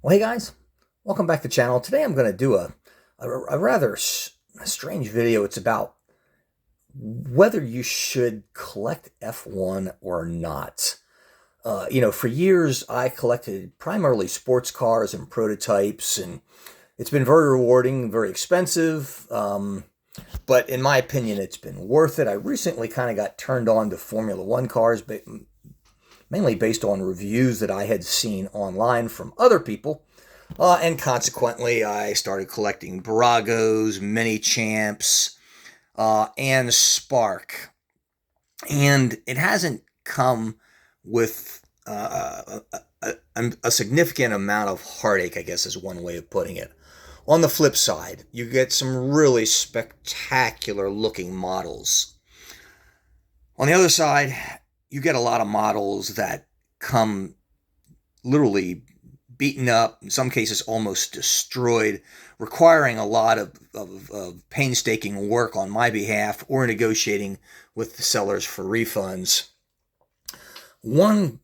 Well, hey guys, welcome back to the channel. Today I'm going to do a rather strange video. It's about whether you should collect F1 or not. For years I collected primarily sports cars and prototypes, and it's been very rewarding, very expensive, but in my opinion it's been worth it. I recently kind of got turned on to Formula One cars, mainly based on reviews that I had seen online from other people. And consequently, I started collecting Bburagos, Mini Champs, and Spark. And it hasn't come with a significant amount of heartache, I guess is one way of putting it. On the flip side, you get some really spectacular looking models. On the other side, you get a lot of models that come literally beaten up, in some cases almost destroyed, requiring a lot of painstaking work on my behalf or negotiating with the sellers for refunds. One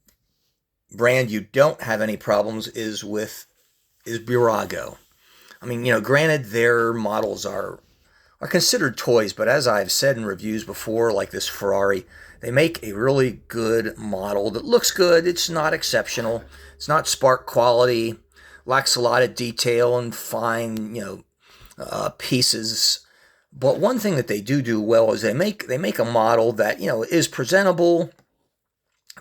brand you don't have any problems is Bburago. I mean, granted their models are considered toys, but as I've said in reviews before, like this Ferrari, they make a really good model that looks good. It's not exceptional. It's not Spark quality. Lacks a lot of detail and fine, pieces. But one thing that they do well is they make a model that, is presentable.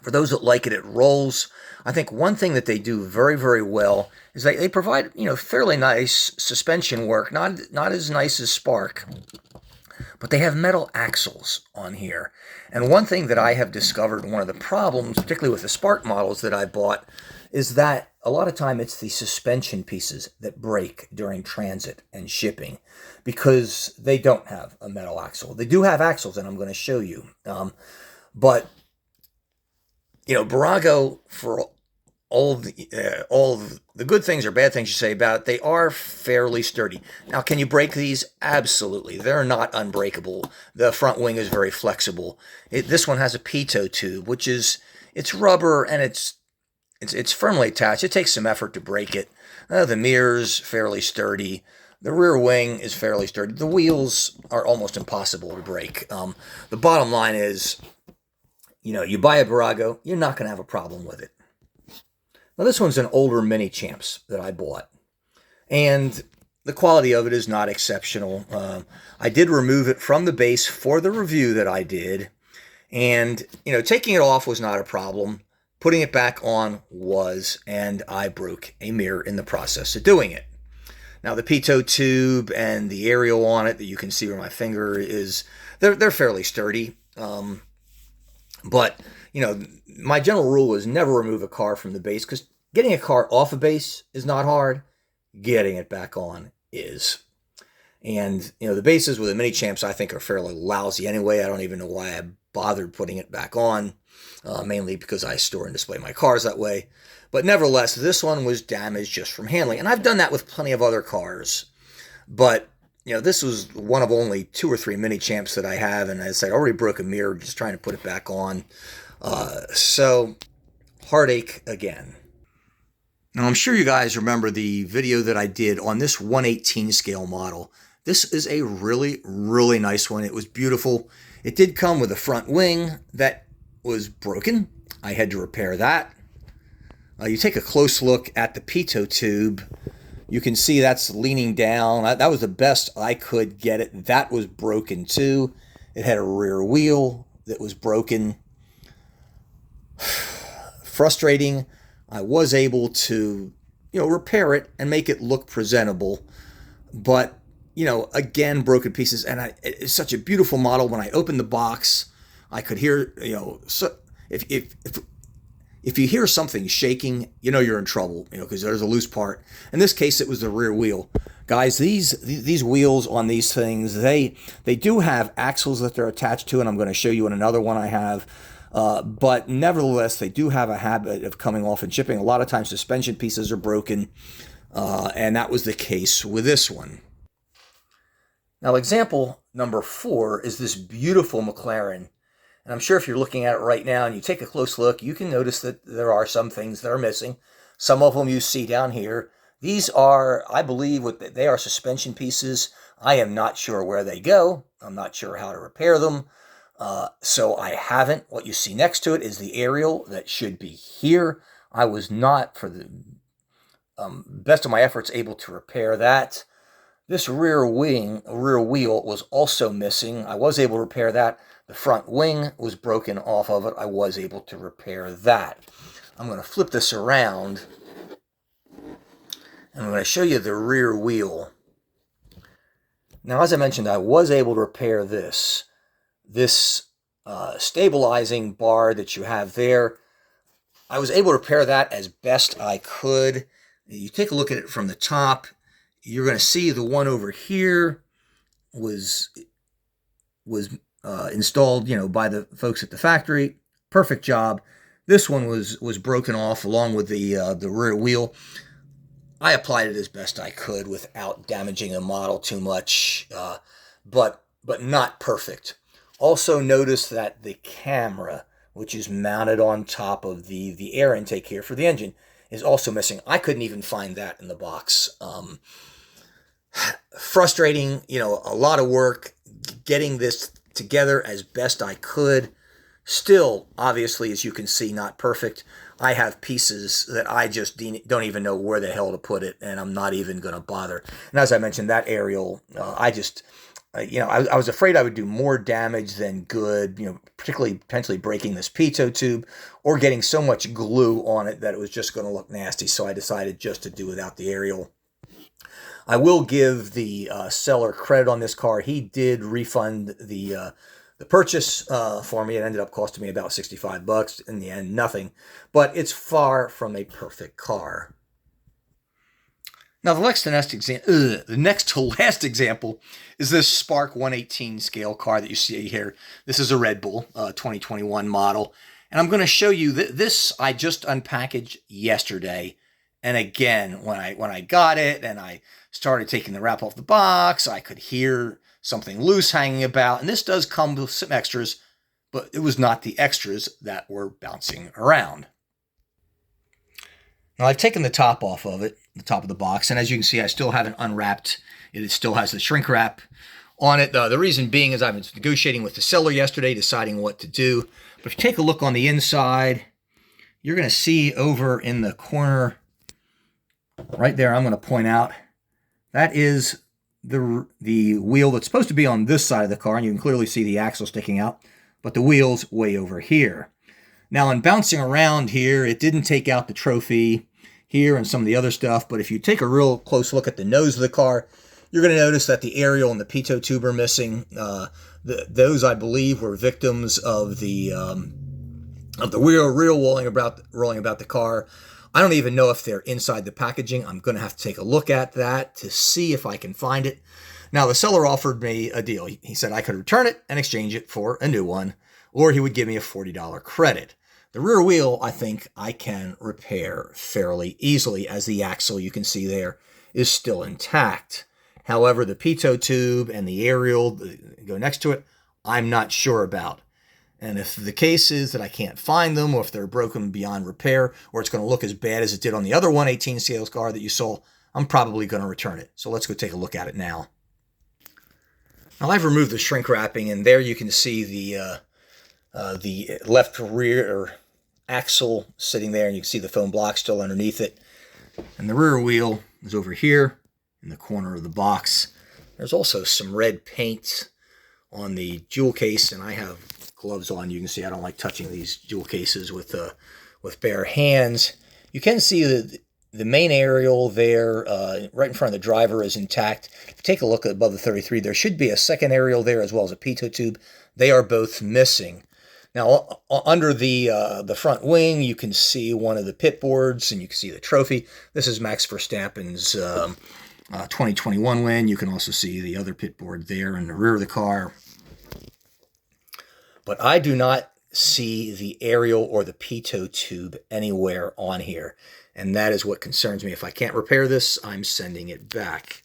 For those that like it, it rolls. I think one thing that they do very, very well is they provide, fairly nice suspension work. Not as nice as Spark, but they have metal axles on here. And one thing that I have discovered, one of the problems, particularly with the Spark models that I bought, is that a lot of time it's the suspension pieces that break during transit and shipping because they don't have a metal axle. They do have axles, and I'm going to show you. But Bburago, for all the good things or bad things you say about it, they are fairly sturdy. Now, can you break these? Absolutely. They're not unbreakable. The front wing is very flexible. This one has a pitot tube, which is, it's rubber and it's firmly attached. It takes some effort to break it. The mirror's fairly sturdy. The rear wing is fairly sturdy. The wheels are almost impossible to break. The bottom line is, you buy a Bburago, you're not going to have a problem with it. Now, this one's an older Mini Champs that I bought, and the quality of it is not exceptional. I did remove it from the base for the review that I did, and, taking it off was not a problem. Putting it back on was, and I broke a mirror in the process of doing it. Now, the pitot tube and the aerial on it that you can see where my finger is, they're fairly sturdy. But, my general rule is never remove a car from the base, because getting a car off a base is not hard. Getting it back on is. And, the bases with the Mini Champs I think are fairly lousy anyway. I don't even know why I bothered putting it back on, mainly because I store and display my cars that way. But nevertheless, this one was damaged just from handling. And I've done that with plenty of other cars. But, this was one of only 2 or 3 Mini Champs that I have, and as I said, I already broke a mirror just trying to put it back on. So, heartache again. Now, I'm sure you guys remember the video that I did on this 1/18 scale model. This is a really, really nice one. It was beautiful. It did come with a front wing that was broken. I had to repair that. You take a close look at the pitot tube. You can see that's leaning down. That was the best I could get it. That was broken too. It had a rear wheel that was broken. Frustrating. I was able to, repair it and make it look presentable. But, again, broken pieces. And it's such a beautiful model. When I opened the box, I could hear, so if you hear something shaking, you're in trouble, because there's a loose part. In this case, it was the rear wheel. Guys, these wheels on these things, they do have axles that they're attached to, and I'm going to show you in another one I have. But nevertheless, they do have a habit of coming off and chipping. A lot of times suspension pieces are broken, and that was the case with this one. Now, example number 4 is this beautiful McLaren. And I'm sure if you're looking at it right now and you take a close look, you can notice that there are some things that are missing. Some of them you see down here. These are, I believe, they are suspension pieces. I am not sure where they go. I'm not sure how to repair them. So I haven't. What you see next to it is the aerial that should be here. I was not, for the best of my efforts, able to repair that. This rear wheel was also missing. I was able to repair that. The front wing was broken off of it. I was able to repair that. I'm going to flip this around, and I'm going to show you the rear wheel. Now, as I mentioned, I was able to repair this. This stabilizing bar that you have there, I was able to repair that as best I could. You take a look at it from the top, you're going to see the one over here was installed, by the folks at the factory. Perfect job. This one was broken off along with the rear wheel. I applied it as best I could without damaging the model too much, but not perfect. Also notice that the camera, which is mounted on top of the air intake here for the engine, is also missing. I couldn't even find that in the box. Frustrating, a lot of work getting this together as best I could. Still, obviously, as you can see, not perfect. I have pieces that I just don't even know where the hell to put it, and I'm not even going to bother. And as I mentioned, that aerial, I was afraid I would do more damage than good, particularly potentially breaking this pitot tube or getting so much glue on it that it was just going to look nasty. So I decided just to do without the aerial. I will give the seller credit on this car. He did refund the purchase for me. It ended up costing me about $65. In the end, nothing. But it's far from a perfect car. Now, the next to last example is this Spark 118 scale car that you see here. This is a Red Bull 2021 model. And I'm going to show you this I just unpackaged yesterday. And again, when I got it and I started taking the wrap off the box, I could hear something loose hanging about. And this does come with some extras, but it was not the extras that were bouncing around. Now, I've taken the top off of it, the top of the box, and as you can see, I still haven't unwrapped it. It still has the shrink wrap on it. The reason being is I was negotiating with the seller yesterday, deciding what to do. But if you take a look on the inside, you're going to see over in the corner right there, I'm going to point out, that is the wheel that's supposed to be on this side of the car, and you can clearly see the axle sticking out, but the wheel's way over here. Now, in bouncing around here, it didn't take out the trophy here and some of the other stuff, but if you take a real close look at the nose of the car, you're going to notice that the aerial and the pitot tube are missing. Those, I believe, were victims of the wheel rolling about the car. I don't even know if they're inside the packaging. I'm going to have to take a look at that to see if I can find it. Now, the seller offered me a deal. He said I could return it and exchange it for a new one, or he would give me a $40 credit. The rear wheel, I think I can repair fairly easily, as the axle you can see there is still intact. However, the pitot tube and the aerial that go next to it, I'm not sure about. And if the case is that I can't find them, or if they're broken beyond repair, or it's going to look as bad as it did on the other 118 scale car that you saw, I'm probably going to return it. So let's go take a look at it now. Now, I've removed the shrink wrapping, and there you can see the left rear axle sitting there, and you can see the foam block still underneath it. And the rear wheel is over here in the corner of the box. There's also some red paint on the jewel case, and I have gloves on. You can see I don't like touching these jewel cases with bare hands. You can see the main aerial there right in front of the driver is intact. If you take a look above the 33, there should be a second aerial there as well as a pitot tube. They are both missing. Now, under the front wing, you can see one of the pit boards, and you can see the trophy. This is Max Verstappen's 2021 win. You can also see the other pit board there in the rear of the car. But I do not see the aerial or the pitot tube anywhere on here, and that is what concerns me. If I can't repair this, I'm sending it back.